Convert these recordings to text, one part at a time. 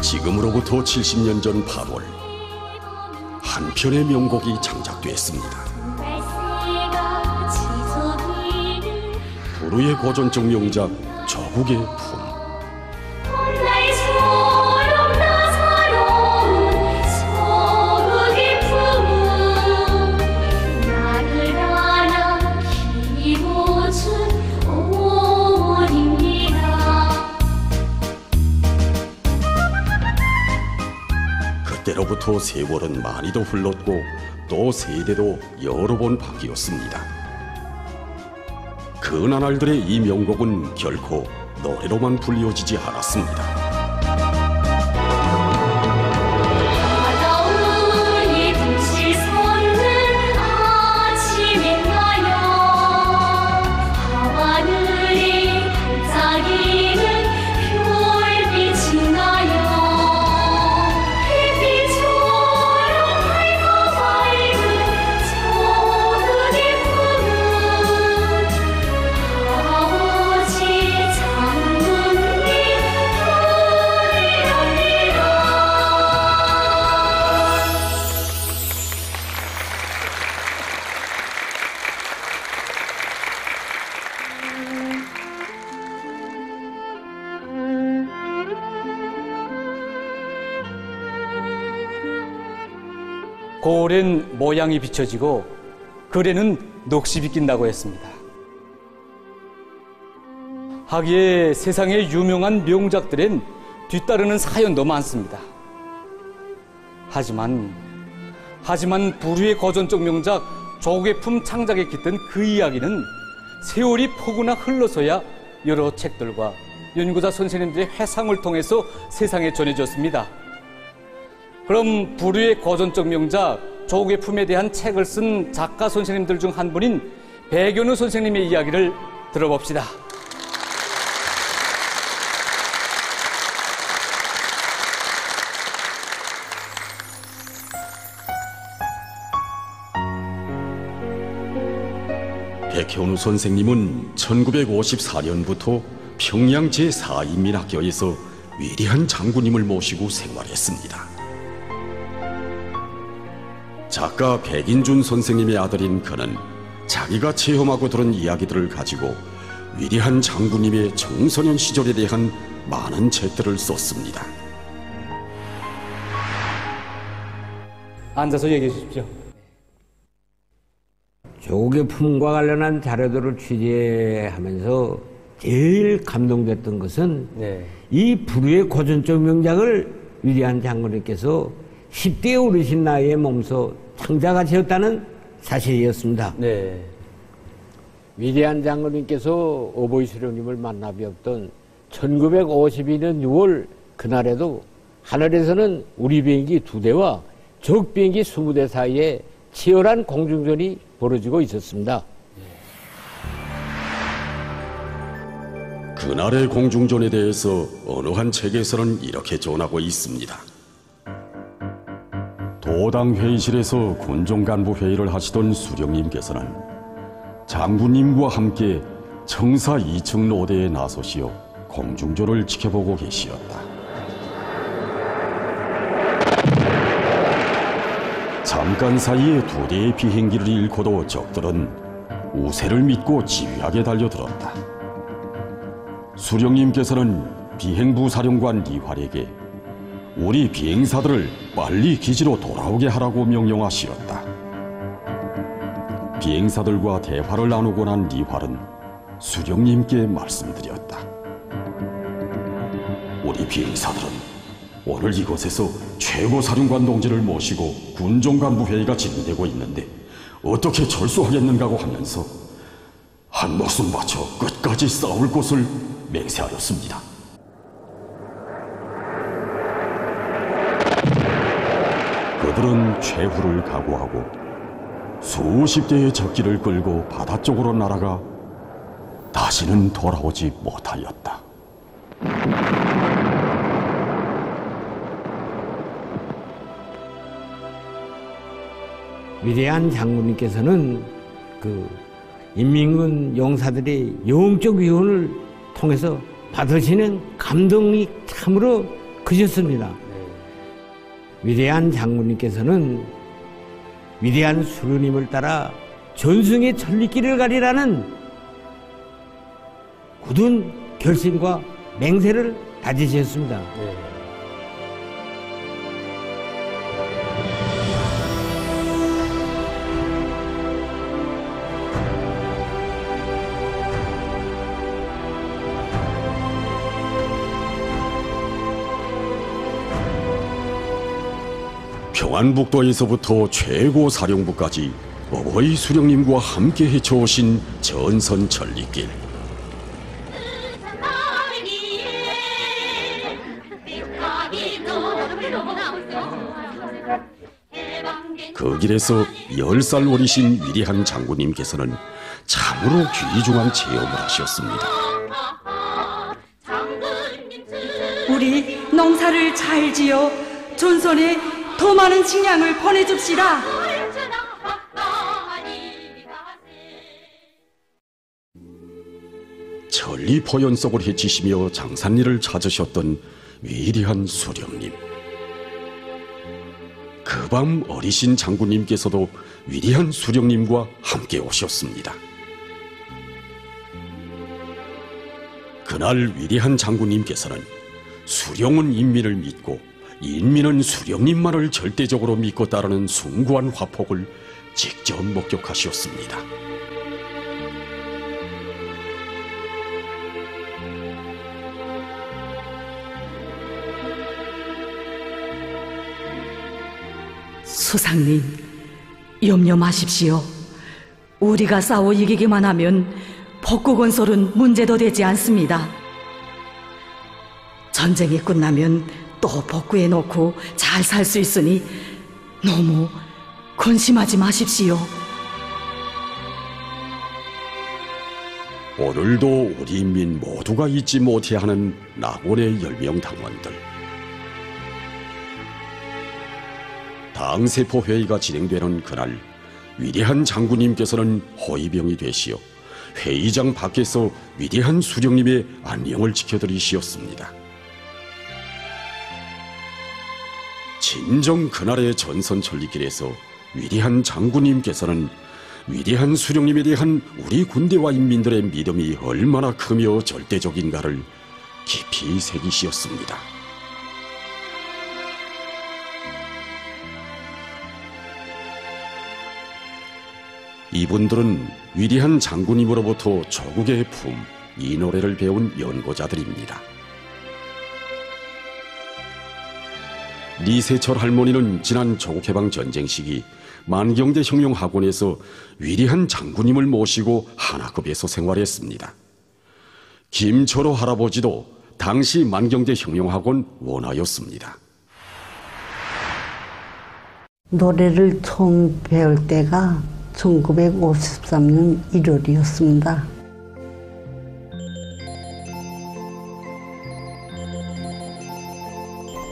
지금으로부터 70년 전 8월 한 편의 명곡이 창작됐습니다. 불후의 고전적 명작 저국의 품. 그때로부터 세월은 많이도 흘렀고 또 세대도 여러 번 바뀌었습니다. 그 나날들의 이 명곡은 결코 노래로만 불리워지지 않았습니다. 고을엔 모양이 비춰지고 글에는 녹시 빗긴다고 했습니다. 하기에 세상의 유명한 명작들엔 뒤따르는 사연도 많습니다. 하지만 불후의 고전적 명작 조국의 품 창작에 깃든 그 이야기는 세월이 포구나 흘러서야 여러 책들과 연구자 선생님들의 회상을 통해서 세상에 전해졌습니다. 그럼 불후의 고전적 명작 조국의 품에 대한 책을 쓴 작가 선생님들 중 한 분인 백연우 선생님의 이야기를 들어봅시다. 백현우 선생님은 1954년부터 평양 제4인민학교에서 위대한 장군님을 모시고 생활했습니다. 작가 백인준 선생님의 아들인 그는 자기가 체험하고 들은 이야기들을 가지고 위대한 장군님의 청소년 시절에 대한 많은 책들을 썼습니다. 앉아서 얘기해 주십시오. 조국의 품과 관련한 자료들을 취재하면서 제일 감동됐던 것은 이 불후의 고전적 명작을 위대한 장군님께서 10대에 오르신 나이에 몸소 창작하셨다는 사실이었습니다. 위대한 장군님께서 어버이 수령님을 만나 뵈었던 1952년 6월 그날에도 하늘에서는 우리 비행기 2대와 적 비행기 20대 사이에 치열한 공중전이 벌어지고 있었습니다. 그날의 공중전에 대해서 어느 한 책에서는 이렇게 전하고 있습니다. 도당 회의실에서 군종 간부 회의를 하시던 수령님께서는 장군님과 함께 청사 2층 로대에 나서시어 공중전을 지켜보고 계시었다. 잠깐 사이에 2대의 비행기를 잃고도 적들은 우세를 믿고 지휘하게 달려들었다. 수령님께서는 비행부 사령관 이활에게 우리 비행사들을 빨리 기지로 돌아오게 하라고 명령하시었다. 비행사들과 대화를 나누고 난 이활은 수령님께 말씀드렸다. 우리 비행사들은 오늘 이곳에서 최고 사령관 동지를 모시고 군종간부 회의가 진행되고 있는데 어떻게 철수하겠는가고 하면서 한 목숨 바쳐 끝까지 싸울 것을 맹세하였습니다. 그들은 최후를 각오하고 수십 대의 적기를 끌고 바다 쪽으로 날아가 다시는 돌아오지 못하였다. 위대한 장군님께서는 그 인민군 용사들의 영적 위원을 통해서 받으시는 감동이 참으로 크셨습니다. 위대한 장군님께서는 위대한 수령님을 따라 전승의 천리길을 가리라는 굳은 결심과 맹세를 다지셨습니다. 평안북도에서부터 최고 사령부까지 어버이 수령님과 함께 헤쳐오신 전선 천리길. 그 길에서 10살 어리신 위대한 장군님께서는 참으로 귀중한 체험을 하셨습니다. 우리 농사를 잘 지어 존선에 더 많은 식량을 보내줍시다. 천리 포연 속을 헤치시며 장산리를 찾으셨던 위대한 수령님. 그 밤 어리신 장군님께서도 위대한 수령님과 함께 오셨습니다. 그날 위대한 장군님께서는 수령은 인민을 믿고 인민은 수령님만을 절대적으로 믿고 따르는 숭고한 화폭을 직접 목격하셨습니다. 수상님, 염려 마십시오. 우리가 싸워 이기기만 하면 벚고 건설은 문제도 되지 않습니다. 전쟁이 끝나면 또 복구해 놓고 잘 살 수 있으니 너무 근심하지 마십시오. 오늘도 우리 인민 모두가 잊지 못해야 하는 낙원의 10명 당원들. 당세포 회의가 진행되는 그날 위대한 장군님께서는 호위병이 되시어 회의장 밖에서 위대한 수령님의 안녕을 지켜드리시었습니다. 진정 그날의 전선 천리길에서 위대한 장군님께서는 위대한 수령님에 대한 우리 군대와 인민들의 믿음이 얼마나 크며 절대적인가를 깊이 새기시었습니다. 이분들은 위대한 장군님으로부터 조국의 품, 이 노래를 배운 연고자들입니다. 리세철 할머니는 지난 조국해방 전쟁 시기 만경대 혁명학원에서 위대한 장군님을 모시고 하나급에서 생활했습니다. 김철호 할아버지도 당시 만경대 혁명학원 원아였습니다. 노래를 처음 배울 때가 1953년 1월이었습니다.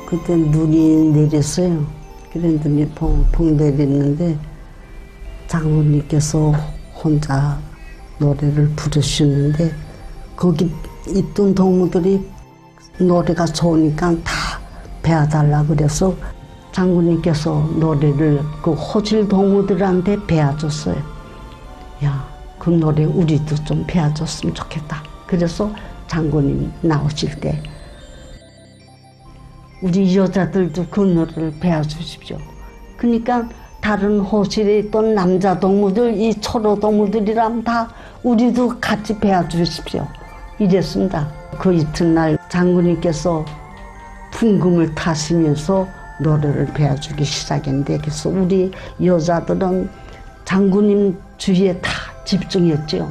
그때 눈이 내렸어요. 그래 눈이 펑펑 내렸는데 장군님께서 혼자 노래를 부르시는데 거기 있던 동무들이 노래가 좋으니까 다 배워달라 그래서 장군님께서 노래를 그 호질 동무들한테 배워줬어요. 야, 그 노래 우리도 좀 배워줬으면 좋겠다. 그래서 장군님 나오실 때 우리 여자들도 그 노래를 배워주십시오. 그러니까 다른 호실에 있던 남자 동무들, 이 초로 동무들이랑 다 우리도 같이 배워주십시오. 이랬습니다. 그 이튿날 장군님께서 풍금을 타시면서 노래를 배워주기 시작했는데 그래서 우리 여자들은 장군님 주위에 다 집중했죠.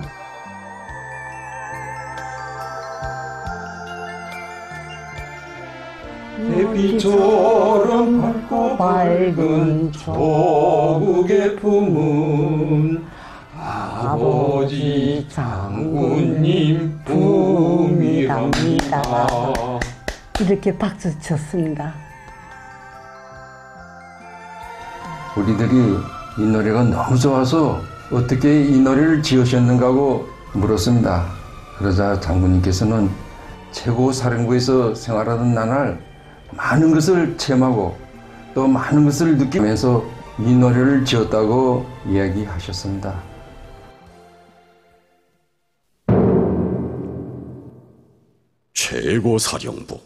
햇빛처럼 밝고 밝은 조국의 품은 아버지 장군님 품이랍니다. 이렇게 박수 쳤습니다. 우리들이 이 노래가 너무 좋아서 어떻게 이 노래를 지으셨는가 하고 물었습니다. 그러자 장군님께서는 최고사령부에서 생활하던 나날 많은 것을 체험하고 또 많은 것을 느끼면서 이 노래를 지었다고 이야기하셨습니다. 최고사령부.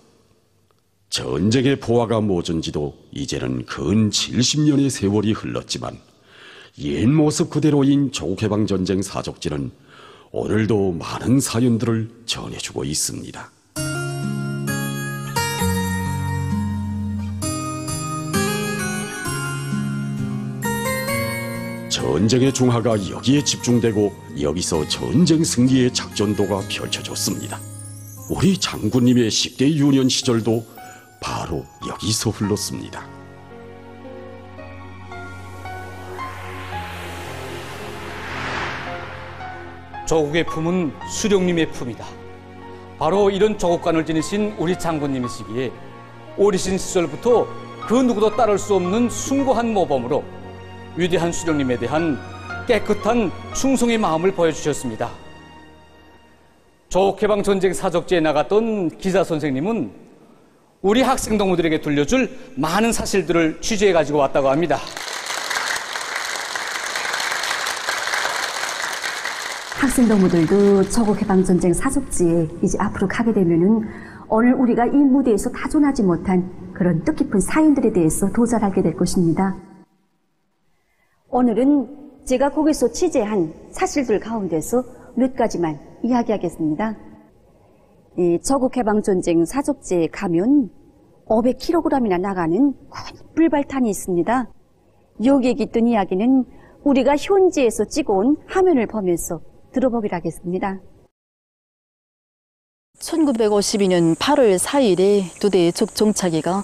전쟁의 포화가 멎은 지도 이제는 근 70년의 세월이 흘렀지만 옛 모습 그대로인 조국해방전쟁 사족지는 오늘도 많은 사연들을 전해주고 있습니다. 전쟁의 중하가 여기에 집중되고 여기서 전쟁 승리의 작전도가 펼쳐졌습니다. 우리 장군님의 10대 유년 시절도 바로 여기서 흘렀습니다. 조국의 품은 수령님의 품이다. 바로 이런 조국관을 지니신 우리 장군님이시기에 어리신 시절부터 그 누구도 따를 수 없는 숭고한 모범으로 위대한 수령님에 대한 깨끗한 충성의 마음을 보여주셨습니다. 조국해방 전쟁 사족지에 나갔던 기자 선생님은 우리 학생 동무들에게 들려줄 많은 사실들을 취재해 가지고 왔다고 합니다. 학생 동무들도 조국해방전쟁 사족지에 이제 앞으로 가게 되면은 오늘 우리가 이 무대에서 다존하지 못한 그런 뜻깊은 사연들에 대해서 더 잘 알게 될 것입니다. 오늘은 제가 거기서 취재한 사실들 가운데서 몇 가지만 이야기하겠습니다. 이 조국해방전쟁 사족지에 가면 500kg이나 나가는 큰 불발탄이 있습니다. 여기에 깃든 이야기는 우리가 현지에서 찍어온 화면을 보면서 들어보기로 하겠습니다. 1952년 8월 4일에 두 대의 적정차기가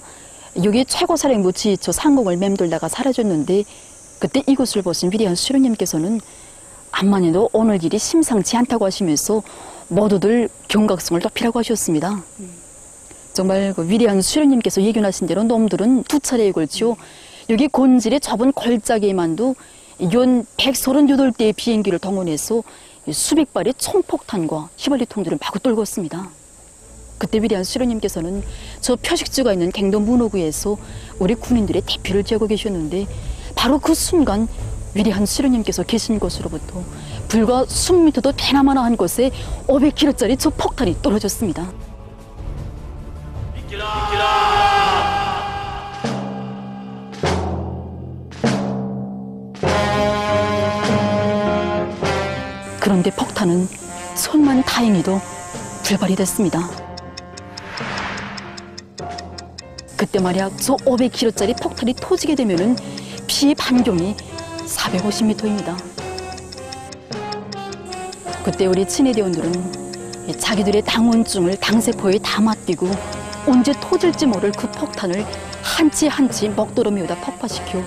여기 최고사령부 지휘처 상공을 맴돌다가 사라졌는데 그때 이것을 보신 위대한 수령님께서는 암만 해도 오늘 일이 심상치 않다고 하시면서 모두들 경각성을 높이라고 하셨습니다. 정말 그 위대한 수령님께서 예견하신 대로 놈들은 두 차례에 걸쳐 여기 곤질의 좁은 골짜기에만도 연 138대의 비행기를 동원해서 수백 발의 총폭탄과 휘발유통들을 마구 떨궜습니다. 그때 위대한 수령님께서는 저 표식지가 있는 갱도 문호구에서 우리 군인들의 대피를 지하고 계셨는데 바로 그 순간 위대한 수령님께서 계신 곳으로부터 불과 10m도 되나마나 한 곳에 500kg짜리 저 폭탄이 떨어졌습니다. 그런데 폭탄은 천만 다행히도 불발이 됐습니다. 그때 말이야 저 500kg짜리 폭탄이 터지게 되면은 피해 반경이 450m입니다. 그때 우리 친위대원들은 자기들의 당원증을 당세포에 담아띄고 언제 터질지 모를 그 폭탄을 한 치 한 치 먹도러미에다 폭파시켜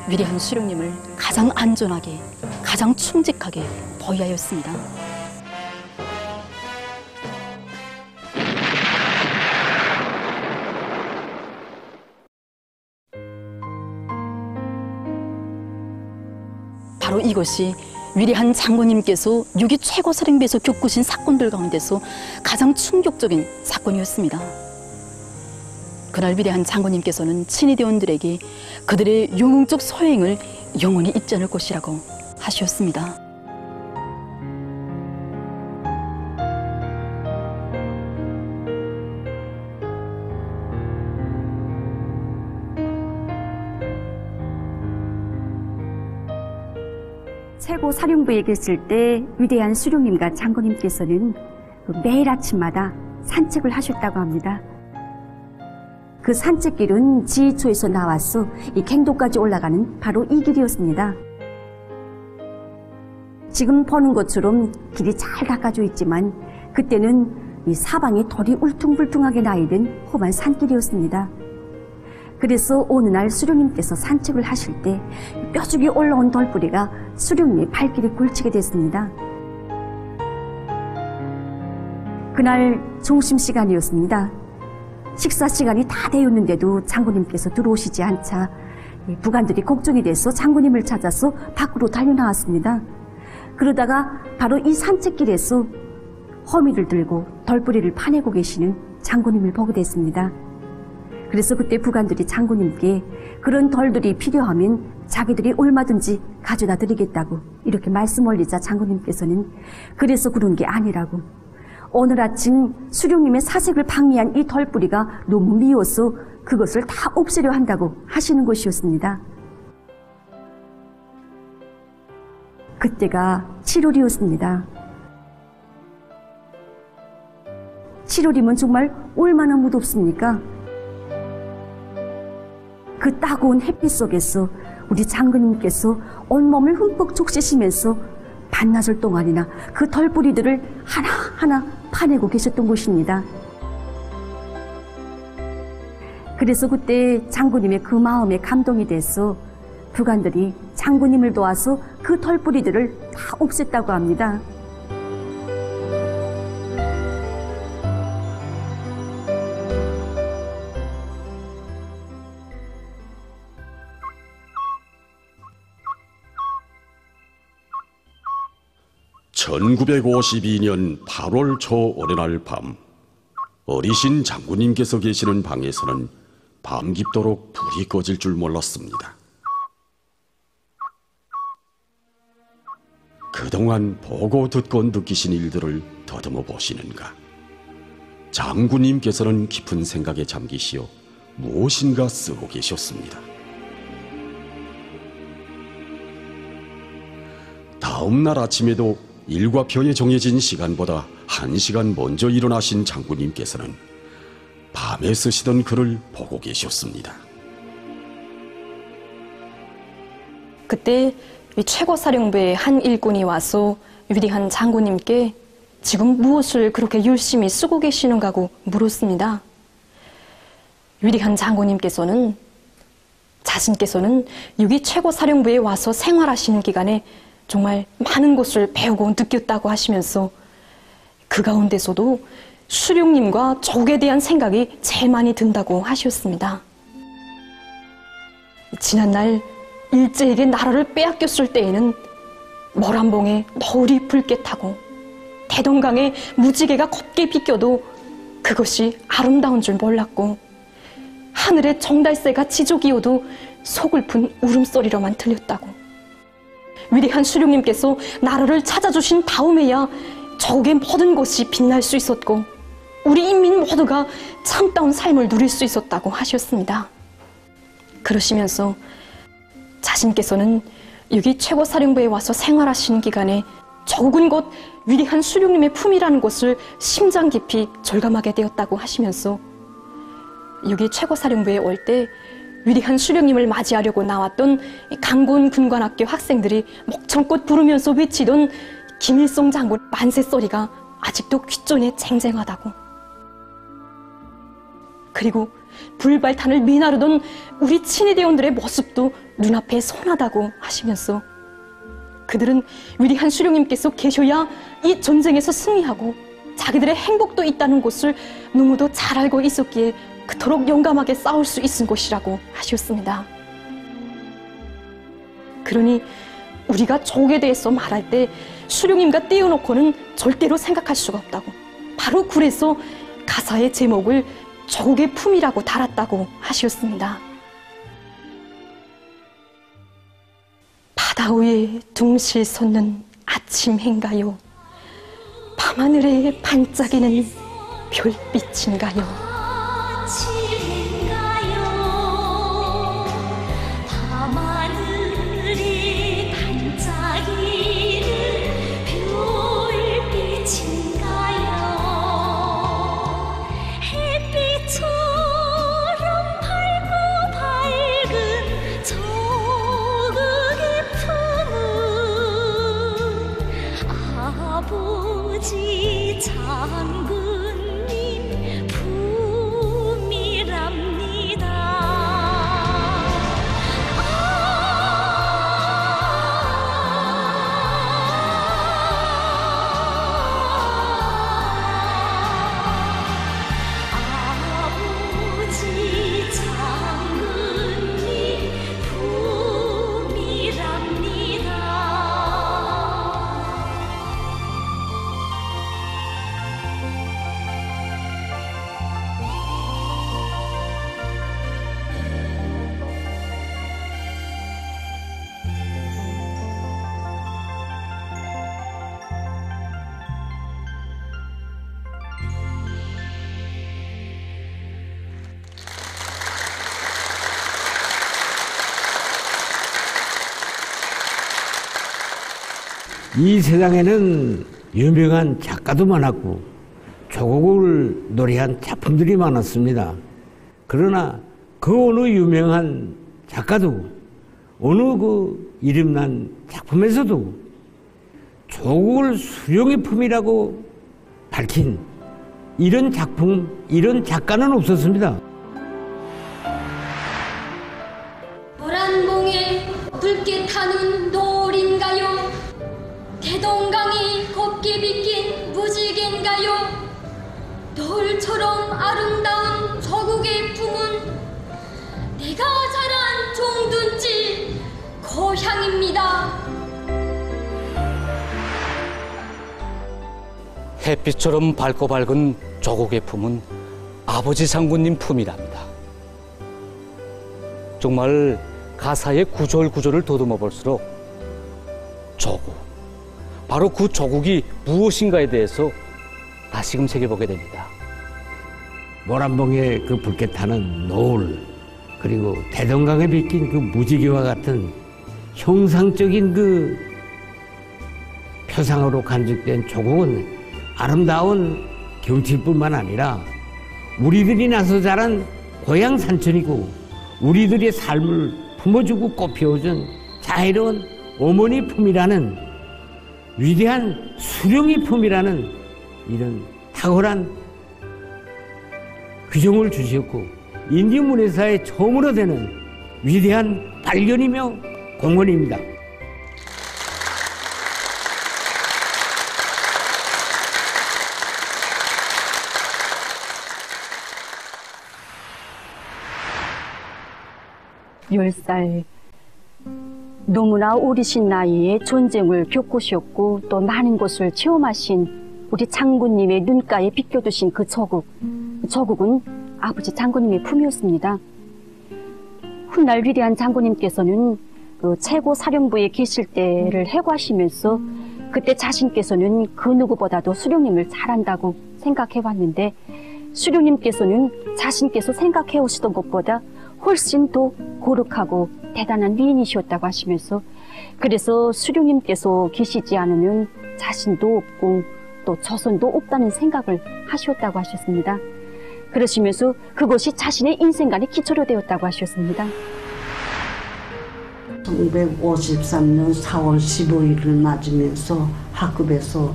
위대한 수령님을 가장 안전하게, 가장 충직하게 보여야 했습니다. 바로 이것이 위대한 장군님께서 6.2 최고사령부에서 겪으신 사건들 가운데서 가장 충격적인 사건이었습니다. 그날 위대한 장군님께서는 친위대원들에게 그들의 영웅적 소행을 영원히 잊지 않을 것이라고 하셨습니다. 최고 사령부에 계실 때 위대한 수령님과 장군님께서는 매일 아침마다 산책을 하셨다고 합니다. 그 산책길은 지휘초에서 나와서 이 갱도까지 올라가는 바로 이 길이었습니다. 지금 보는 것처럼 길이 잘 닦아져 있지만 그때는 이 사방에 돌이 울퉁불퉁하게 나이든 험한 산길이었습니다. 그래서 어느 날 수령님께서 산책을 하실 때 뾰족이 올라온 돌뿌리가 수령님의 발길에 걸치게 됐습니다. 그날 점심시간이었습니다. 식사 시간이 다 되었는데도 장군님께서 들어오시지 않자 부관들이 걱정이 돼서 장군님을 찾아서 밖으로 달려나왔습니다. 그러다가 바로 이 산책길에서 허미를 들고 덜뿌리를 파내고 계시는 장군님을 보게 됐습니다. 그래서 그때 부관들이 장군님께 그런 덜들이 필요하면 자기들이 얼마든지 가져다 드리겠다고 이렇게 말씀 올리자 장군님께서는 그래서 그런 게 아니라고, 오늘 아침 수령님의 사색을 방해한 이 덜뿌리가 너무 미워서 그것을 다 없애려 한다고 하시는 것이었습니다. 그때가 7월이었습니다. 7월이면 정말 얼마나 무덥습니까? 그 따가운 햇빛 속에서 우리 장군님께서 온몸을 흠뻑 적시시면서 반나절 동안이나 그 덜뿌리들을 하나하나 파내고 계셨던 것입니다. 그래서 그때 장군님의 그 마음에 감동이 돼서 부관들이 장군님을 도와서 그 덜뿌리들을 다 없앴다고 합니다. (1952년 8월 초 어느 날 밤) 어리신 장군님께서 계시는 방에서는 밤 깊도록 불이 꺼질 줄 몰랐습니다. 그동안 보고 듣고 느끼신 일들을 더듬어 보시는가, 장군님께서는 깊은 생각에 잠기시어 무엇인가 쓰고 계셨습니다. 다음 날 아침에도 일과표에 정해진 시간보다 1시간 먼저 일어나신 장군님께서는 밤에 쓰시던 글을 보고 계셨습니다. 그때 이 최고사령부의 한 일꾼이 와서 위대한 장군님께 지금 무엇을 그렇게 열심히 쓰고 계시는가고 물었습니다. 위대한 장군님께서는 자신께서는 여기 최고사령부에 와서 생활하시는 기간에 정말 많은 것을 배우고 느꼈다고 하시면서 그 가운데서도 수령님과 적에 대한 생각이 제일 많이 든다고 하셨습니다. 지난날 일제에게 나라를 빼앗겼을 때에는 머란봉에 너울이 붉게 타고 대동강에 무지개가 곱게 비껴도 그것이 아름다운 줄 몰랐고, 하늘에 정달새가 지저귀어도 소글픈 울음소리로만 들렸다고, 위대한 수령님께서 나라를 찾아주신 다음에야 적의 모든 것이 빛날 수 있었고 우리 인민 모두가 참다운 삶을 누릴 수 있었다고 하셨습니다. 그러시면서 자신께서는 여기 최고사령부에 와서 생활하시는 기간에 적은 것 위대한 수령님의 품이라는 것을 심장 깊이 절감하게 되었다고 하시면서 여기 최고사령부에 올 때 위대한 수령님을 맞이하려고 나왔던 강군 군관학교 학생들이 목청껏 부르면서 외치던 김일성 장군 만세 소리가 아직도 귓전에 쟁쟁하다고, 그리고 불발탄을 메나르던 우리 친위대원들의 모습도 눈앞에 선하다고 하시면서 그들은 위대한 수령님께서 계셔야 이 전쟁에서 승리하고 자기들의 행복도 있다는 것을 너무도 잘 알고 있었기에 그토록 용감하게 싸울 수 있은 것이라고 하셨습니다. 그러니 우리가 적에 대해서 말할 때 수령님과 떼어놓고는 절대로 생각할 수가 없다고, 바로 그래서 가사의 제목을 적의 품이라고 달았다고 하셨습니다. 바다 위에 둥실 솟는 아침 해인가요? 밤하늘에 반짝이는 별빛인가요? 밤하늘에 반짝이는 별빛인가요? 햇빛처럼 밝고 밝은 적의 품은 아버지 장군님 품 이 세상에는 유명한 작가도 많았고 조국을 노래한 작품들이 많았습니다. 그러나 그 어느 유명한 작가도 어느 그 이름난 작품에서도 조국을 수령의 품이라고 밝힌 이런 작품, 이런 작가는 없었습니다. 모란봉에 붉게 타는 노을인가요? 대동강이 곱게 비낀 무지개인가요? 노을처럼 아름다운 조국의 품은 내가 자란 종둔지 고향입니다. 햇빛처럼 밝고 밝은 조국의 품은 아버지 장군님 품이랍니다. 정말 가사의 구절구절을 더듬어 볼수록 조국, 바로 그 조국이 무엇인가에 대해서 다시금 새겨보게 됩니다. 모란봉에 그 붉게 타는 노을, 그리고 대동강에 비낀 그 무지개와 같은 형상적인 그 표상으로 간직된 조국은 아름다운 경치뿐만 아니라 우리들이 나서 자란 고향 산천이고 우리들의 삶을 품어주고 꽃피워준 자애로운 어머니 품이라는 위대한 수령의 품이라는 이런 탁월한 규정을 주셨고 인디문예사의 처음으로 되는 위대한 발견이며 공헌입니다. 열 살 너무나 어리신 나이에 전쟁을 겪으셨고 또 많은 것을 체험하신 우리 장군님의 눈가에 비껴두신 그 저국은 아버지 장군님의 품이었습니다. 훗날 위대한 장군님께서는 그 최고 사령부에 계실 때를 해고하시면서 그때 자신께서는 그 누구보다도 수령님을 잘한다고 생각해왔는데 수령님께서는 자신께서 생각해오시던 것보다 훨씬 더 고룩하고 대단한 미인이셨다고 하시면서 그래서 수령님께서 계시지 않으면 자신도 없고 또 조선도 없다는 생각을 하셨다고 하셨습니다. 그러시면서 그것이 자신의 인생관의 기초로 되었다고 하셨습니다. 1953년 4월 15일을 맞으면서 학급에서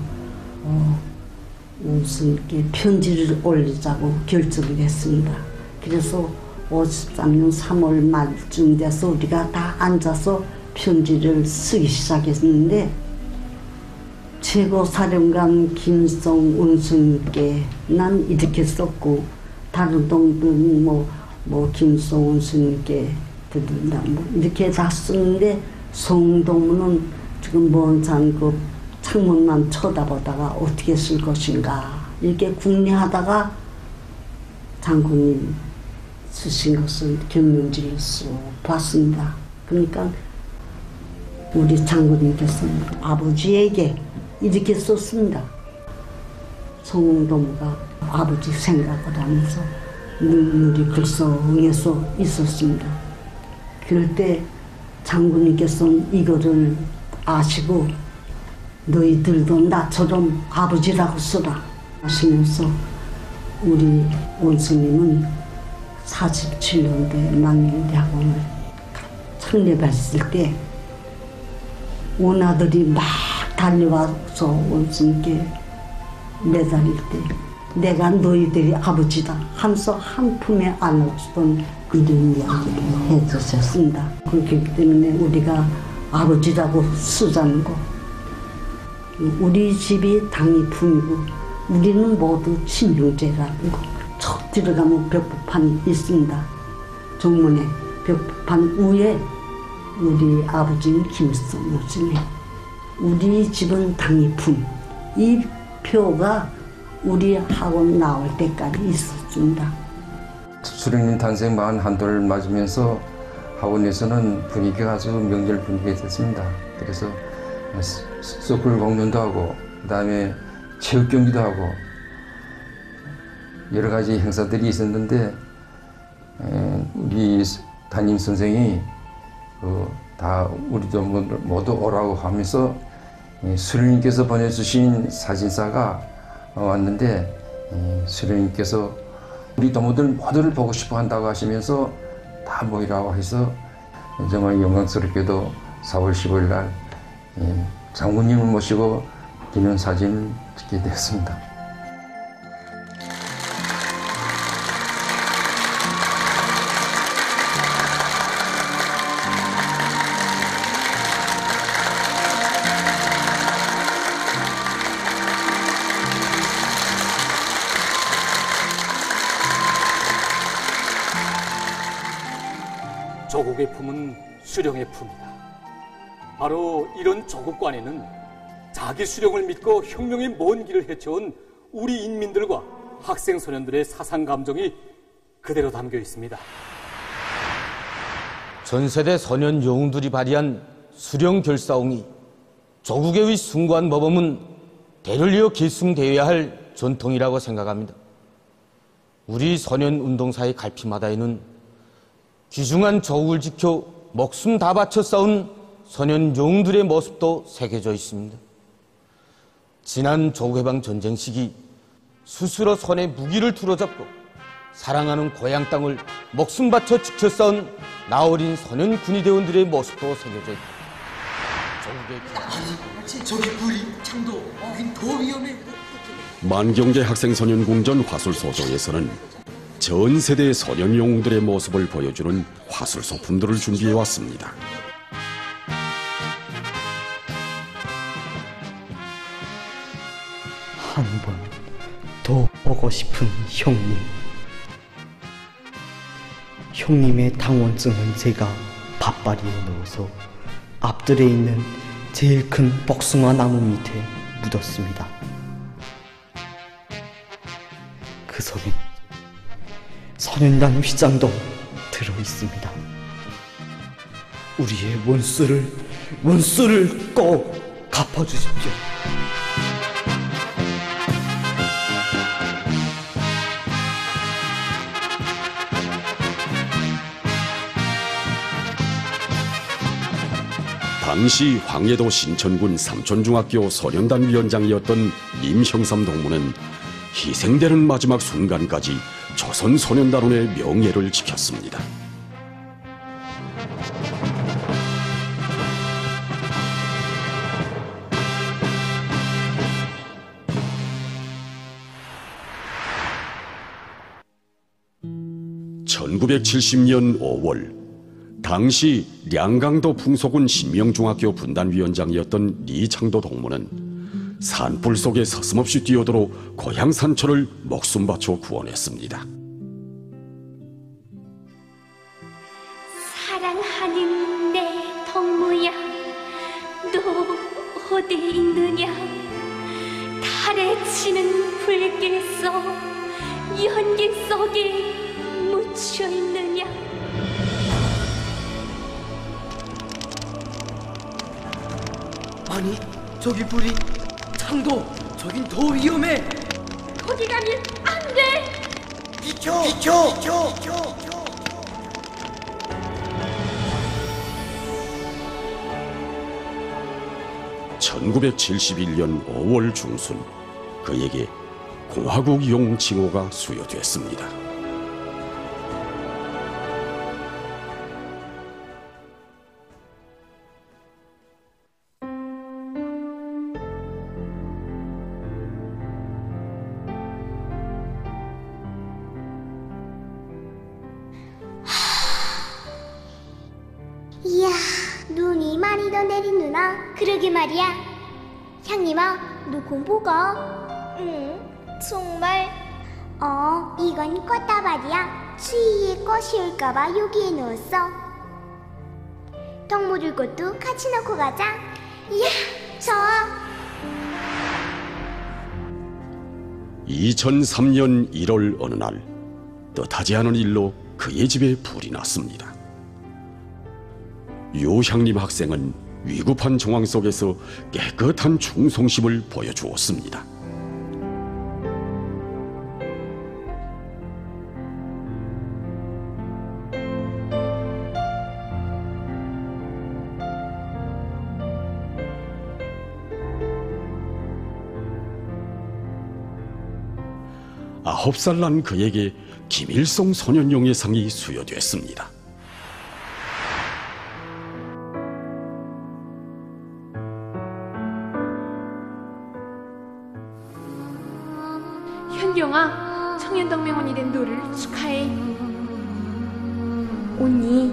무슨 편지를 올리자고 결정을 했습니다. 그래서 53년 3월 말쯤 돼서 우리가 다 앉아서 편지를 쓰기 시작했는데 최고사령관 김성운 스님께 난 이렇게 썼고 다른 동들은 뭐 김성운 스님께 드린다 뭐 이렇게 다 쓰는데 송동무는 지금 먼 산 그 창문만 쳐다보다가 어떻게 쓸 것인가 이렇게 궁리하다가 장군님 쓰신 것을 견명지를 쑥 봤습니다. 그러니까 우리 장군님께서는 아버지에게 이렇게 썼습니다. 송동무가 아버지 생각을 하면서 눈물이 글썽해서 있었습니다. 그럴 때 장군님께서는 이거를 아시고 너희들도 나처럼 아버지라고 써라 하시면서 우리 원스님은 47년도에 만민대학원을 창립했을 때 원아들이 막 달려와서 원스님께 매달릴 때 내가 너희들이 아버지다 하면서 한 품에 안아주던 그런 이야기를 해주셨습니다. 그렇기 때문에 우리가 아버지라고 쓰자는 거 우리 집이 당이 품이고 우리는 모두 친형제라는 거 첫 들어가면 벽보판이 있습니다. 정문에 벽보판 위에 우리 아버지는 김성우 스님 우리 집은 당이 품 이 표가 우리 학원 나올 때까지 있었습니다. 수령님 탄생 41돌을 맞으면서 학원에서는 분위기가 아주 명절 분위기가 됐습니다. 그래서 서클 공연도 하고 그다음에 체육 경기도 하고 여러 가지 행사들이 있었는데 우리 담임 선생이 다 우리도 모두 오라고 하면서 수령님께서 보내주신 사진사가 왔는데 수령님께서 우리 동무들 모두를 보고 싶어 한다고 하시면서 다 모이라고 해서 정말 영광스럽게도 4월 15일 날 장군님을 모시고 기념사진을 찍게 되었습니다. 조국의 품은 수령의 품이다. 바로 이런 조국관에는 자기 수령을 믿고 혁명의 먼 길을 헤쳐온 우리 인민들과 학생 소년들의 사상 감정이 그대로 담겨 있습니다. 전세대 소년 영웅들이 발휘한 수령 결사옹이 조국의 숭고한 모범은 대를 이어 계승되어야 할 전통이라고 생각합니다. 우리 소년 운동사의 갈피마다에는 귀중한 조국을 지켜 목숨 다 바쳐 싸운 소년 영웅들의 모습도 새겨져 있습니다. 지난 조국해방 전쟁 시기 스스로 손에 무기를 틀어잡고 사랑하는 고향 땅을 목숨 바쳐 지켜 싸운 나어린 소년 군의대원들의 모습도 새겨져 있다. 저기 불이 창도 여긴 더 위험해. 만경대 학생소년궁전 화술소정에서는 전 세대 소년 영웅들의 모습을 보여주는 화술 소품들을 준비해 왔습니다. 한 번 더 보고 싶은 형님. 형님의 당원증은 제가 밭바리에 넣어서 앞들에 있는 제일 큰 복숭아 나무 밑에 묻었습니다. 그 속엔 소년단 휘장도 들어있습니다. 우리의 원수를 꼭 갚아주십시오. 당시 황해도 신천군 삼촌중학교 소년단 위원장이었던 임형삼 동무는 희생되는 마지막 순간까지 조선소년단원의 명예를 지켰습니다. (1970년 5월) 당시 량강도 풍소군 신명중학교 분단위원장이었던 리창도 동무는 산불 속에 서슴없이 뛰어들어 고향 산초를 목숨 바쳐 구원했습니다. 사랑하는 내 동무야, 너 어디 있느냐? 달에 치는 불길서 연기 속에 묻혀 있느냐? 아니, 저기 불이 창도 저긴 더 위험해. 거기 가면 안 돼. 비켜. 1971년 5월 중순 그에게 공화국 영웅 칭호가 수여됐습니다. 이야, 눈이 많이 더 내리누나. 그러게 말이야. 향님아, 너 공부가? 응, 정말? 이건 꽃다발이야. 추위에 꽃이 올까봐 여기에 넣었어. 동무들 것도 같이 넣고 가자. 이야, 좋아. 2003년 1월 어느 날 뜻하지 않은 일로 그의 집에 불이 났습니다. 유향림 학생은 위급한 정황 속에서 깨끗한 충성심을 보여주었습니다. 9살 난 그에게 김일성 소년용의 상이 수여됐습니다. 현경아, 청년동맹원이 된 너를 축하해. 언니,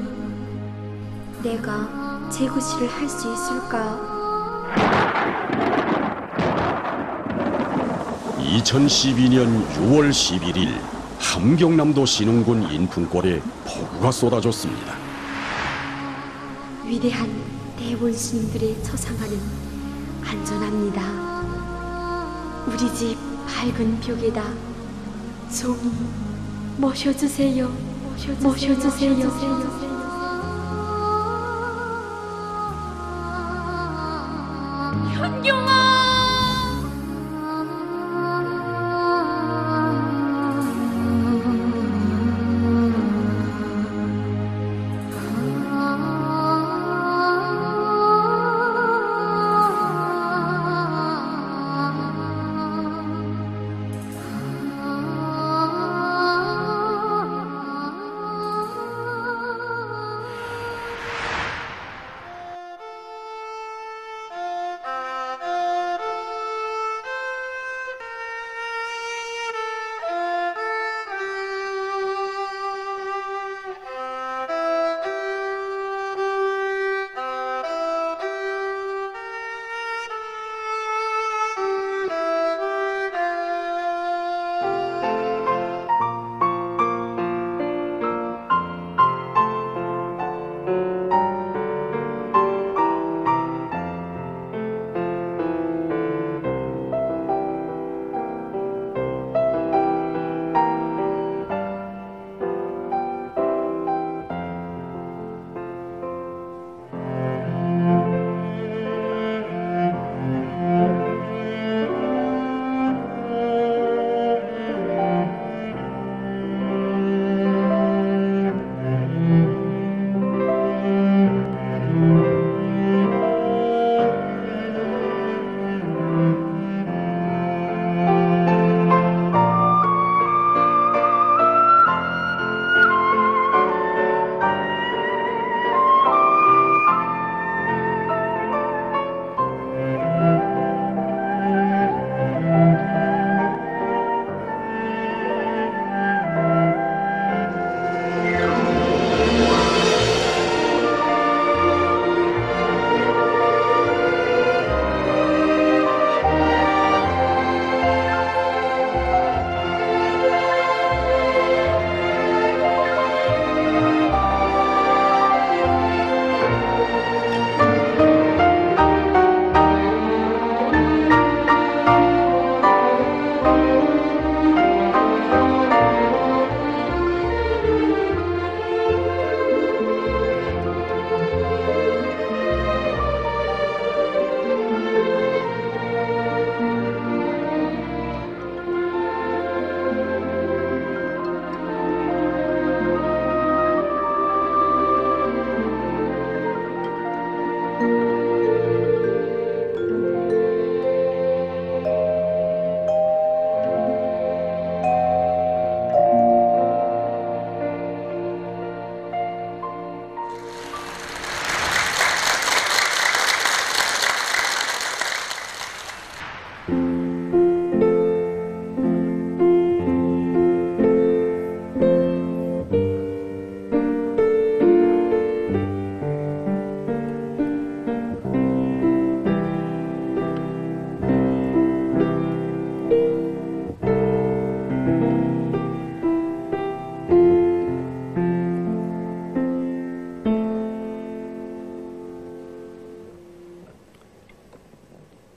내가 제구씨를 할 수 있을까? 2012년 6월 11일 함경남도 신흥군 인푼골에 폭우가 쏟아졌습니다. 위대한 대원수님들의 처상화는 안전합니다. 우리 집 밝은 벽에다 종이 모셔주세요. 모셔주세요. 현경아!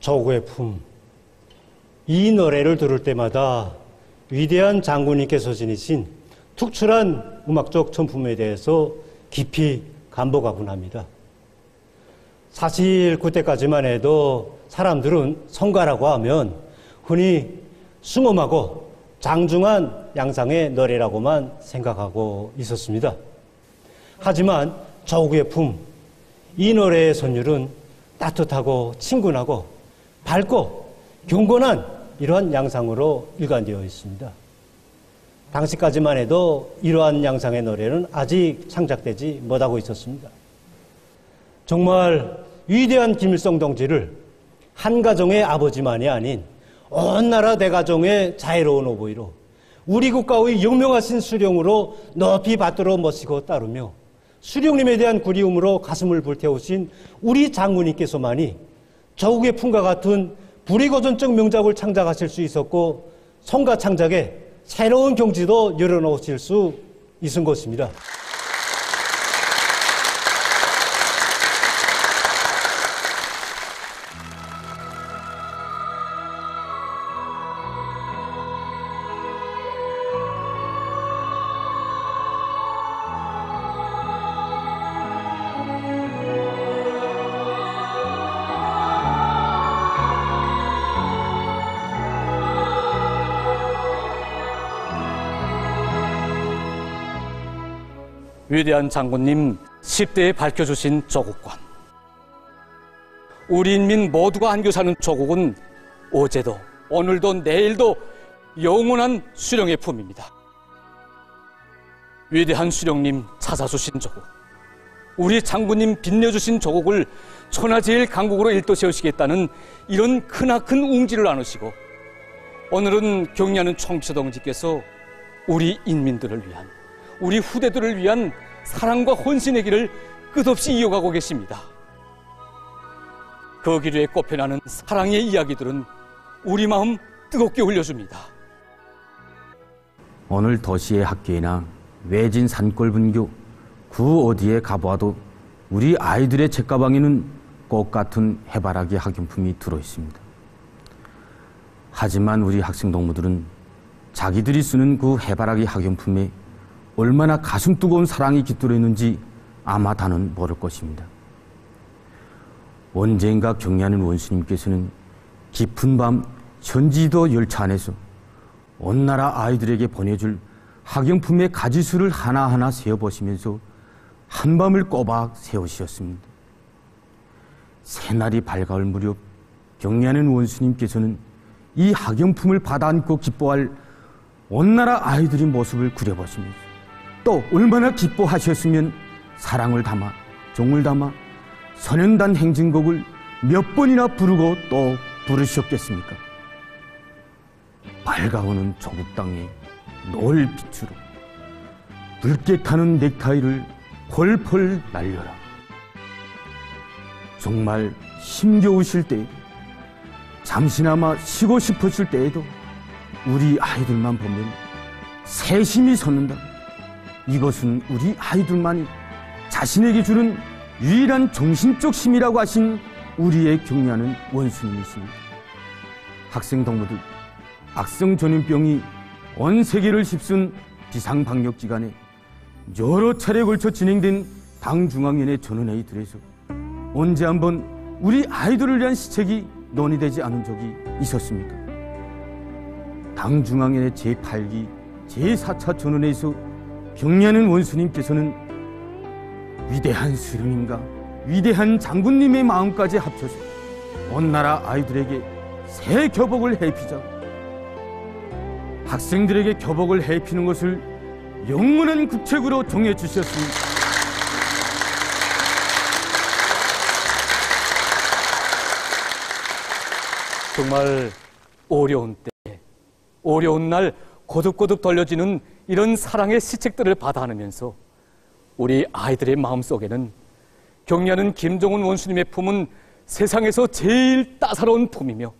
조구의 품. 이 노래를 들을 때마다 위대한 장군님께서 지니신 특출한 음악적 전품에 대해서 깊이 감복하곤 합니다. 사실 그때까지만 해도 사람들은 성가라고 하면 흔히 숭엄하고 장중한 양상의 노래라고만 생각하고 있었습니다. 하지만 조구의 품, 이 노래의 선율은 따뜻하고 친근하고 밝고 경건한 이러한 양상으로 일관되어 있습니다. 당시까지만 해도 이러한 양상의 노래는 아직 창작되지 못하고 있었습니다. 정말 위대한 김일성 동지를 한 가정의 아버지만이 아닌 온 나라 대가정의 자애로운 오보이로 우리 국가의 영명하신 수령으로 높이 받들어 모시고 따르며 수령님에 대한 그리움으로 가슴을 불태우신 우리 장군님께서만이 조국의 품과 같은 불의고전적 명작을 창작하실 수 있었고 성가 창작에 새로운 경지도 열어놓으실 수 있은 것입니다. 위대한 장군님 10대에 밝혀주신 조국관. 우리 인민 모두가 안겨 사는 조국은 어제도 오늘도 내일도 영원한 수령의 품입니다. 위대한 수령님 찾아주신 조국, 우리 장군님 빛내주신 조국을 천하제일 강국으로 일도 세우시겠다는 이런 크나큰 웅지를 나누시고 오늘은 경리하는 총비서동지께서 우리 인민들을 위한, 우리 후대들을 위한 사랑과 헌신의 길을 끝없이 이어가고 계십니다. 그 길에 꼽혀나는 사랑의 이야기들은 우리 마음 뜨겁게 울려줍니다. 오늘 도시의 학교나 외진 산골분교 그 어디에 가보아도 우리 아이들의 책가방에는 꽃 같은 해바라기 학용품이 들어있습니다. 하지만 우리 학생 동무들은 자기들이 쓰는 그 해바라기 학용품에 얼마나 가슴 뜨거운 사랑이 깃들어 있는지 아마 다는 모를 것입니다. 언젠가 경리하는 원수님께서는 깊은 밤 현지도 열차 안에서 온 나라 아이들에게 보내줄 학용품의 가지수를 하나하나 세어보시면서 한밤을 꼬박 세우셨습니다. 새날이 밝아올 무렵 경리하는 원수님께서는 이 학용품을 받아 안고 기뻐할 온 나라 아이들의 모습을 그려보시면서 또 얼마나 기뻐하셨으면 사랑을 담아 정을 담아 선연단 행진곡을 몇 번이나 부르고 또 부르셨겠습니까? 밝아오는 조국 땅에 노을 빛으로 붉게 타는 넥타이를 펄펄 날려라. 정말 힘겨우실 때에도 잠시나마 쉬고 싶으실 때에도 우리 아이들만 보면 새심이 솟는다. 이것은 우리 아이들만이 자신에게 주는 유일한 정신적 힘이라고 하신 우리의 경리하는 원수님이십니다. 학생 동무들, 악성 전염병이 온 세계를 휩쓴 비상방역기간에 여러 차례에 걸쳐 진행된 당중앙위원회 전원회의들에서 언제 한번 우리 아이들을 위한 시책이 논의되지 않은 적이 있었습니까? 당중앙위원회 제8기 제4차 전원회의에서 경리하는 원수님께서는 위대한 수령님과 위대한 장군님의 마음까지 합쳐서 온 나라 아이들에게 새 교복을 해피자고 학생들에게 교복을 해피는 것을 영원한 국책으로 정해주셨습니다. 정말 어려운 때, 어려운 날 거듭거듭 돌려지는 이런 사랑의 시책들을 받아 안으면서 우리 아이들의 마음속에는 경리하는 김정은 원수님의 품은 세상에서 제일 따사로운 품이며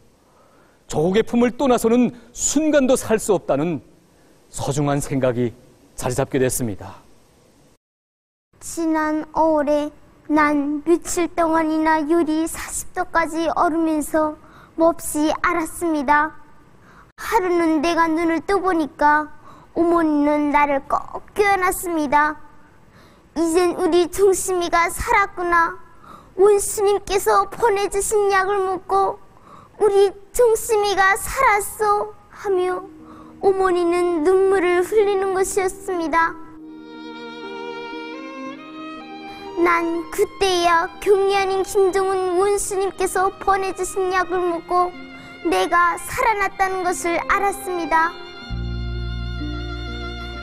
조국의 품을 떠나서는 순간도 살 수 없다는 소중한 생각이 자리 잡게 됐습니다. 지난 5월에 난 며칠 동안이나 열이 40도까지 오르면서 몹시 알았습니다. 하루는 내가 눈을 떠보니까 어머니는 나를 꼭 껴안았습니다. 이젠 우리 정심이가 살았구나. 원수님께서 보내주신 약을 먹고 우리 정심이가 살았어 하며 어머니는 눈물을 흘리는 것이었습니다. 난 그때야 경리하는 김정은 원수님께서 보내주신 약을 먹고 내가 살아났다는 것을 알았습니다.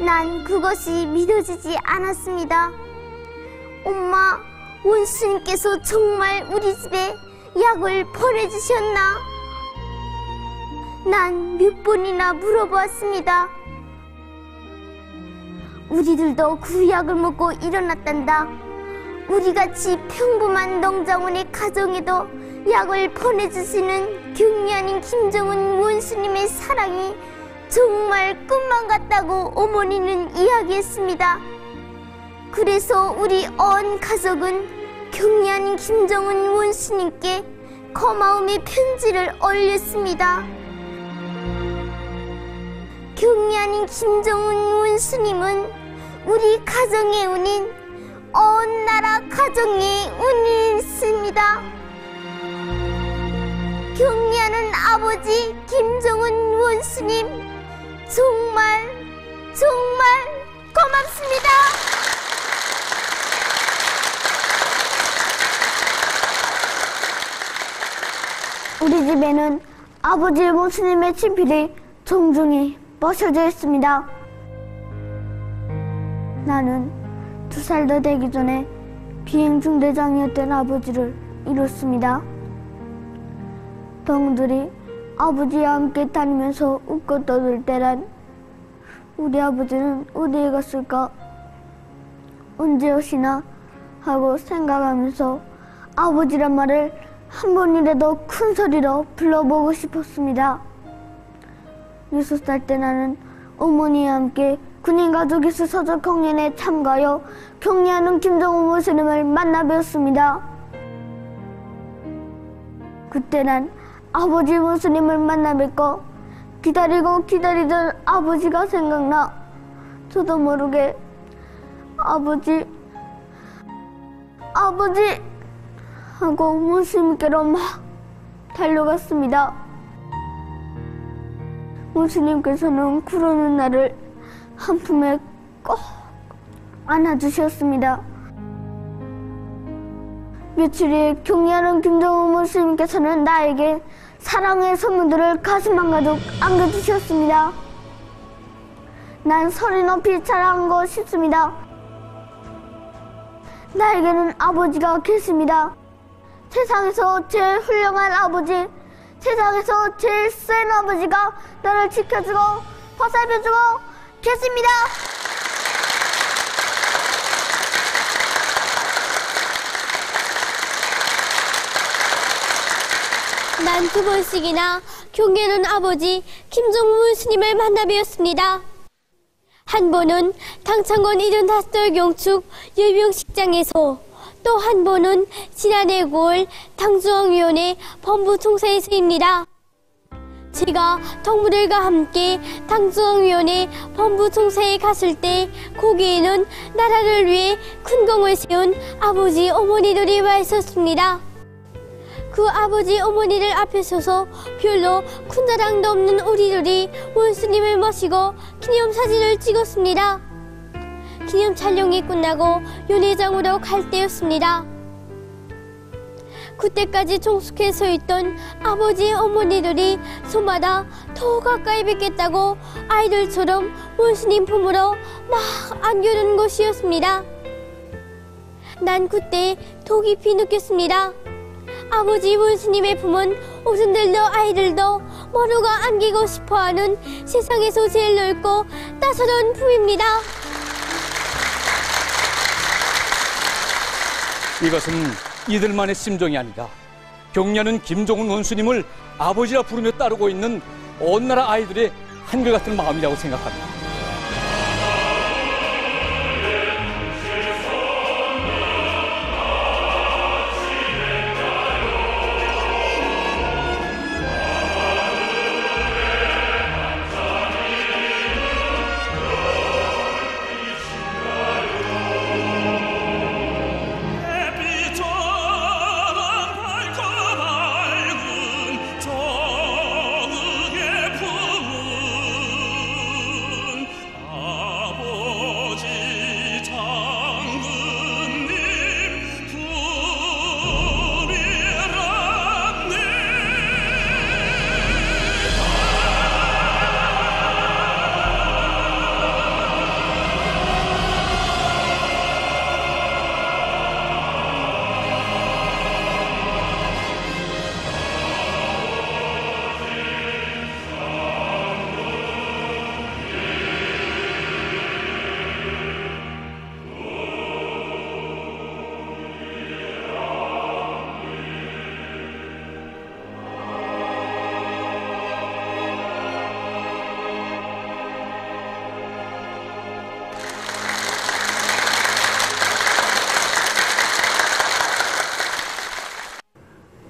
난 그것이 믿어지지 않았습니다. 엄마, 원수님께서 정말 우리 집에 약을 보내주셨나? 난 몇 번이나 물어보았습니다. 우리들도 그 약을 먹고 일어났단다. 우리같이 평범한 농장원의 가정에도 약을 보내주시는 경리아닌 김정은 원수님의 사랑이 정말 꿈만 같다고 어머니는 이야기했습니다. 그래서 우리 온 가족은 경리아닌 김정은 원수님께 고마움의 편지를 올렸습니다. 경리아닌 김정은 원수님은 우리 가정의 운인, 온 나라 가정의 운이있습니다. 경리하는 아버지 김정은 원수님, 정말 고맙습니다. 우리 집에는 아버지 원수님의 친필이 종종이 모셔져 있습니다. 나는 2살도 되기 전에 비행중대장이었던 아버지를 잃었습니다. 동들이 아버지와 함께 다니면서 웃고 떠들 때란 우리 아버지는 어디에 갔을까? 언제 오시나? 하고 생각하면서 아버지란 말을 한 번이라도 큰 소리로 불러보고 싶었습니다. 6살 때 나는 어머니와 함께 군인가족이수 서적 경연에 참가하여 경리하는 김정은 원수님을 만나 뵈었습니다. 그때 난 아버지 원수님을 만나 뵙고 기다리던 아버지가 생각나 저도 모르게 아버지 하고 원수님께로 막 달려갔습니다. 원수님께서는 그러는 나를 한 품에 꼭 안아주셨습니다. 며칠 후에 경리하는 김정은 원수님께서는 나에게 사랑의 선물들을 가슴 한가득 안겨주셨습니다. 난 소리 높이 자랑하고 싶습니다. 나에게는 아버지가 계십니다. 세상에서 제일 훌륭한 아버지, 세상에서 제일 센 아버지가 나를 지켜주고 보살펴주고 계십니다. 난 2번씩이나 경계하는 아버지 김정은 원수님을 만나 뵈었습니다. 한 번은 당창건 75돌 경축 열병식장에서, 또 한 번은 지난해 9월 당중앙위원회 본부총사에서입니다. 제가 동무들과 함께 당중앙위원회 본부총사에 갔을 때 거기에는 나라를 위해 큰 공을 세운 아버지 어머니들이 와 있었습니다. 그 아버지 어머니들 앞에 서서 별로 큰 자랑도 없는 우리들이 원수님을 모시고 기념사진을 찍었습니다. 기념 촬영이 끝나고 연회장으로 갈 때였습니다. 그때까지 종숙해 서 있던 아버지 어머니들이 손마다 더 가까이 뵙겠다고 아이들처럼 원수님 품으로 막 안겨는 것이었습니다. 난 그때 더 깊이 느꼈습니다. 아버지 원수님의 품은 어른들도 아이들도 모두가 안기고 싶어하는 세상에서 제일 넓고 따스러운 품입니다. 이것은 이들만의 심정이 아니라 경리하는 김정은 원수님을 아버지라 부르며 따르고 있는 온 나라 아이들의 한결같은 마음이라고 생각합니다.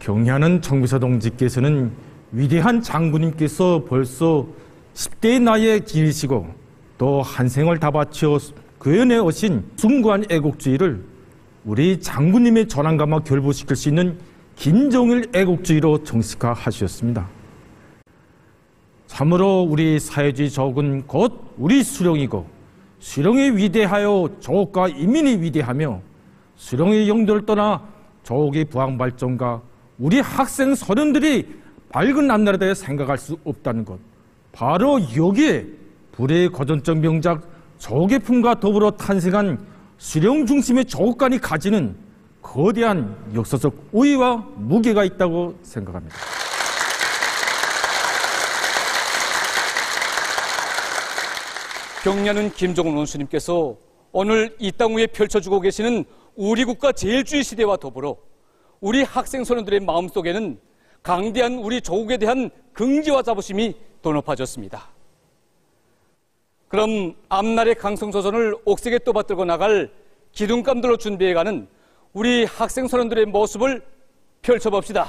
경애하는 정비서 동지께서는 위대한 장군님께서 벌써 10대의 나이에 지니시고 또 한 생을 다 바쳐 구현해 오신 숭고한 애국주의를 우리 장군님의 전환감과 결부시킬 수 있는 김정일 애국주의로 정식화하셨습니다. 참으로 우리 사회주의 적은 곧 우리 수령이고 수령이 위대하여 조국과 인민이 위대하며 수령의 영도를 떠나 조국의 부항 발전과 우리 학생 선원들이 밝은 앞날에 대해 생각할 수 없다는 것, 바로 여기에 불의 고전적 명작 조국의 품과 더불어 탄생한 수령 중심의 조국관이 가지는 거대한 역사적 우위와 무게가 있다고 생각합니다. 경례하는 김정은 원수님께서 오늘 이 땅 위에 펼쳐주고 계시는 우리 국가 제일주의 시대와 더불어 우리 학생 선원들의 마음속에는 강대한 우리 조국에 대한 긍지와 자부심이 더 높아졌습니다. 그럼 앞날의 강성조선을 옥색에 떠받들고 나갈 기둥감들로 준비해가는 우리 학생 선원들의 모습을 펼쳐봅시다.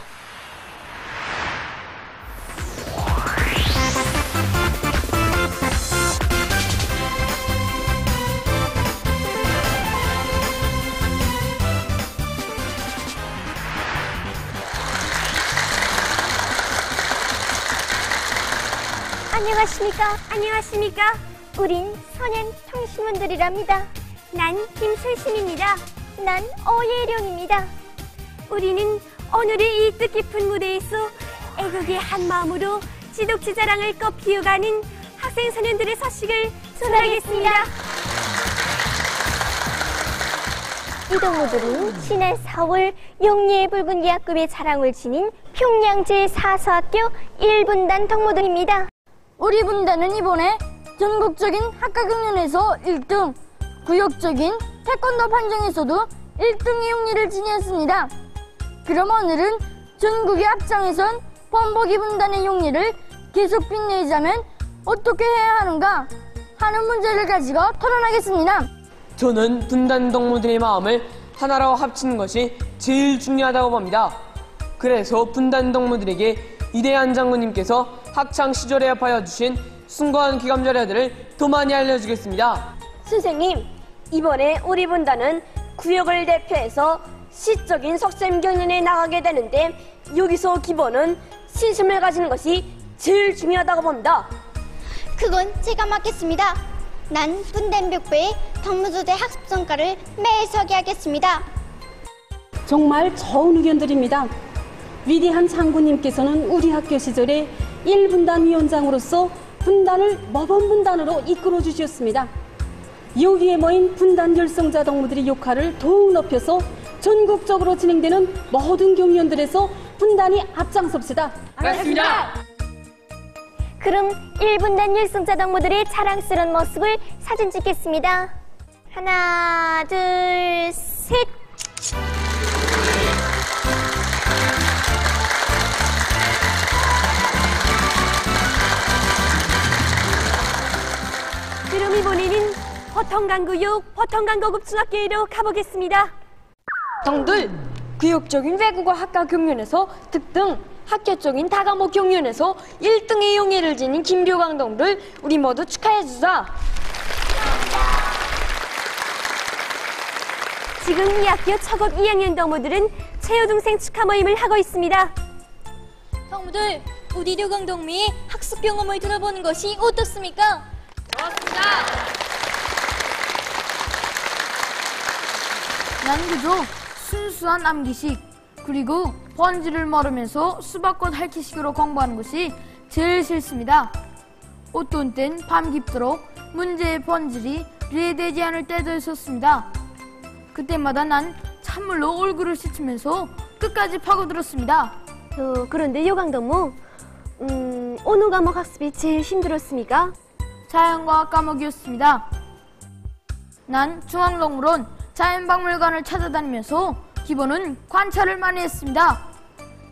안녕하십니까? 안녕하십니까? 우린 소년 청신원들이랍니다. 난 김슬심입니다. 난 어예령입니다. 우리는 오늘의 이 뜻깊은 무대에서 애국의 한 마음으로 지독지 자랑을 꽃피워가는 학생 소년들의 소식을 전하겠습니다. 이 동무들은 지난 4월 영예의 붉은 계약급의 자랑을 지닌 평양 제4사학교 1분단 동무들입니다. 우리 분단은 이번에 전국적인 학과경연에서 1등, 구역적인 태권도 판정에서도 1등의 용리를 지녔습니다. 그럼 오늘은 전국의 앞장에선 범벅이 분단의 용리를 계속 빛내자면 어떻게 해야 하는가 하는 문제를 가지고 토론하겠습니다. 저는 분단 동무들의 마음을 하나로 합치는 것이 제일 중요하다고 봅니다. 그래서 분단 동무들에게 이대한 장군님께서 학창 시절에 합하여 주신 숭고한 기감절야들을 더 많이 알려주겠습니다. 선생님, 이번에 우리 분단은 구역을 대표해서 시적인 석샘경연에 나가게 되는데 여기서 기본은 신심을 가지는 것이 제일 중요하다고 봅니다. 그건 제가 맡겠습니다. 난 분단벽부의 덕무조대 학습성과를 매일 소개하겠습니다. 정말 좋은 의견들입니다. 위대한 장군님께서는 우리 학교 시절에 1분단 위원장으로서 분단을 모범분단으로 이끌어 주셨습니다. 여기에 모인 분단 열성자 동무들의 역할을 더욱 높여서 전국적으로 진행되는 모든 경연들에서 분단이 앞장섭시다. 알겠습니다. 그럼 1분단 열성자 동무들의 자랑스러운 모습을 사진 찍겠습니다. 하나, 둘, 셋. 그럼 이번에는 보통강구역 보통강고급중학교로 가보겠습니다. 동들, 구역적인 외국어 학과 경연에서 특등, 학교적인 다과목 경연에서 1등의 용예를 지닌 김료강 동들 우리 모두 축하해주자. 지금 이 학교 초급 2학년 동무들은 최여동생 축하 모임을 하고 있습니다. 동무들, 우리 료강 동무의 학습 경험을 들어보는 것이 어떻습니까? 좋습니다. 난 그저 순수한 암기식 그리고 번지를 모르면서 수박꽃 핥기식으로 공부하는 것이 제일 싫습니다. 어떤 땐 밤깊도록 문제의 번질이 이해되지 않을 때도 있었습니다. 그때마다 난 찬물로 얼굴을 씻으면서 끝까지 파고들었습니다. 그런데 요강동무, 어느 과목 학습이 제일 힘들었습니까? 자연과학 과목이었습니다. 난 중앙동물원 자연박물관을 찾아다니면서 기본은 관찰을 많이 했습니다.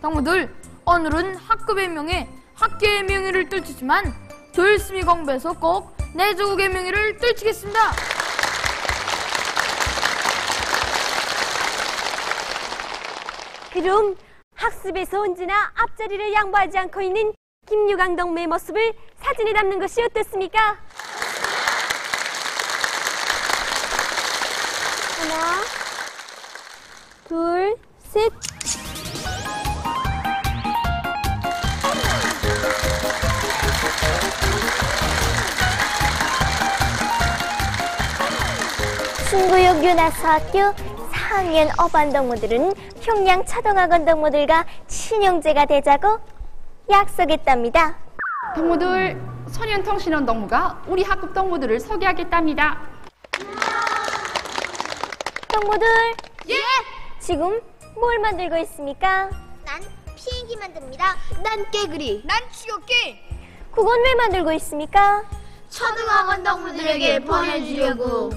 동무들, 오늘은 학급의 명예, 학교의 명예를 떨치지만 더 열심히 공부해서 꼭 내 조국의 명예를 떨치겠습니다. 그럼 학습에서 언제나 앞자리를 양보하지 않고 있는 김유강 동무의 모습을 사진에 담는 것이 어떻습니까? 하나, 둘, 셋. 신구역 윤하수학교 4학년 어반동무들은 평양 초등학원 동무들과 친형제가 되자고 약속했답니다. 동무들, 소년통신원 동무가 우리 학급 동무들을 소개하겠답니다. 동무들, 예! 지금 뭘 만들고 있습니까? 난 비행기 만듭니다. 난 깨그리. 난 추격기. 그건 왜 만들고 있습니까? 초등학원 동무들에게 보내주려고.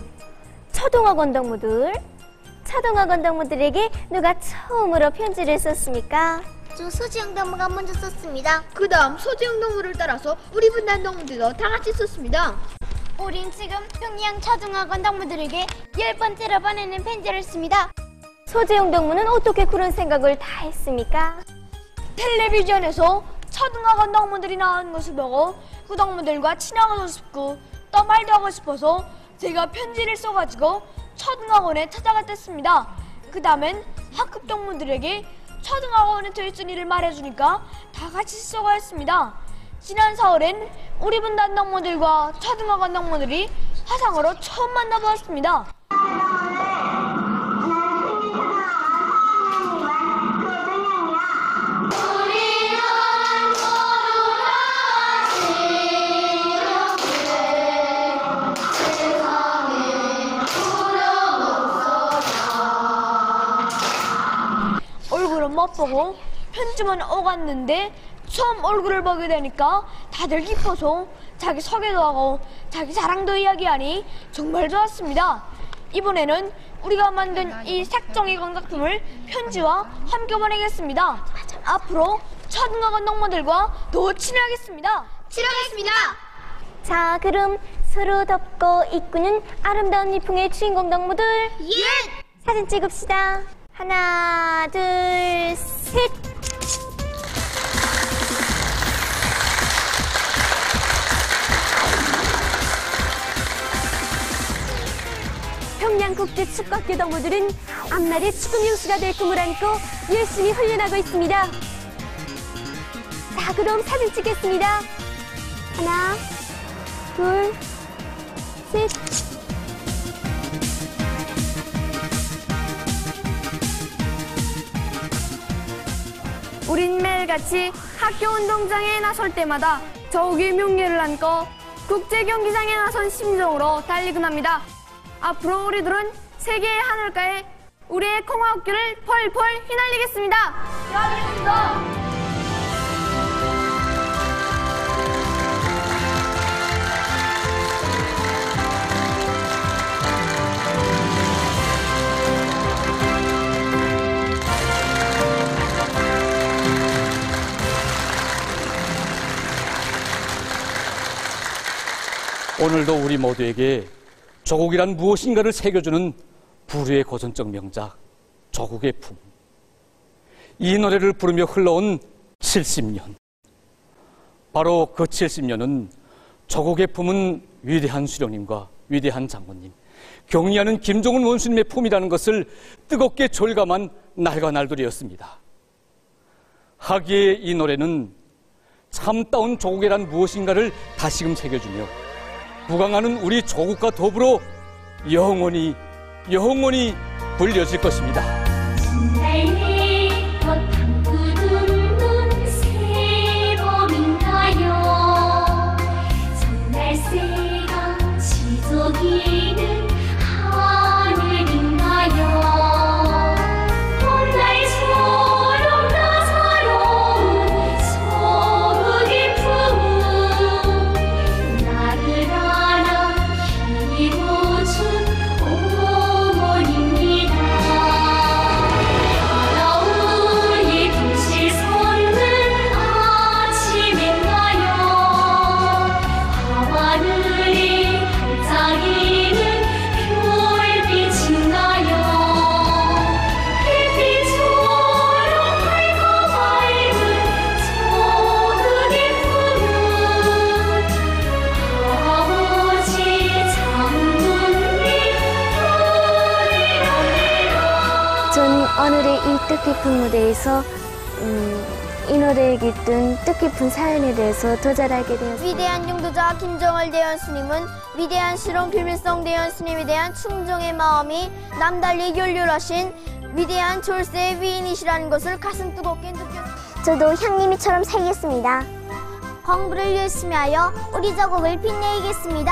초등학원 동무들? 초등학원 동무들에게 누가 처음으로 편지를 썼습니까? 저 소지영 동무가 먼저 썼습니다. 그 다음 소지영 동무를 따라서 우리 분단 동무들도 다 같이 썼습니다. 우린 지금 평양 초등학원 동무들에게 10번째로 보내는 편지를 씁니다. 소재용 동무는 어떻게 그런 생각을 다 했습니까? 텔레비전에서 초등학원 동무들이 나오는 것을 보고 그 동무들과 친하고 싶고 또 말도 하고 싶어서 제가 편지를 써가지고 초등학원에 찾아갔댔습니다. 그 다음엔 학급 동무들에게 초등학원에 더 있을 일을 말해주니까 다 같이 써가 했습니다. 지난 4월엔 우리 분단 동무들과 초등학원 동무들이 화상으로 처음 만나보았습니다. 얼굴은 못 보고 편지만 오갔는데 처음 얼굴을 보게 되니까 다들 기뻐서 자기 소개도 하고 자기 자랑도 이야기하니 정말 좋았습니다. 이번에는 우리가 만든 이 색종이 건강품을 편지와 함께 보내겠습니다. 앞으로 초등학원 동무들과 더 친하겠습니다. 친하겠습니다. 자, 그럼 서로 덮고 이끄는 아름다운 미풍의 주인공 동무들, 예! 사진 찍읍시다. 하나, 둘, 셋. 평양국제축구학교 동무들은 앞날의 축구 명수가 될 꿈을 안고 열심히 훈련하고 있습니다. 자, 그럼 사진 찍겠습니다. 하나, 둘, 셋. 우린 매일같이 학교 운동장에 나설 때마다 저욱의 명예를 안고 국제경기장에 나선 심정으로 달리곤 합니다. 앞으로 우리들은 세계의 하늘가에 우리의 공화국교를 펄펄 휘날리겠습니다. 대한민국입니다. 오늘도 우리 모두에게 조국이란 무엇인가를 새겨주는 불후의 고전적 명작 조국의 품. 이 노래를 부르며 흘러온 70년. 바로 그 70년은 조국의 품은 위대한 수령님과 위대한 장군님, 경리하는 김정은 원수님의 품이라는 것을 뜨겁게 절감한 날과 날들이었습니다. 하기에 이 노래는 참다운 조국이란 무엇인가를 다시금 새겨주며 부강하는 우리 조국과 더불어 영원히 불려질 것입니다. 전날새가 지저귀는 하늘인가요? 봄날 소름 나사로운 서울의 품은 나를 안아 키워준 어머니입니다. 오늘의 이 뜻깊은 무대에서 이 노래에 깃든 뜻깊은 사연에 대해서 더 잘 알게 되었습니다. 위대한 용도자 김정월 대원 스님은 위대한 실용 김일성 대원 스님에 대한 충정의 마음이 남달리 열렬하신 위대한 졸세의 위인이시라는 것을 가슴 뜨겁게 느꼈습니다. 저도 형님이처럼 살겠습니다. 공부를 열심히 하여 우리 조국을 빛내겠습니다.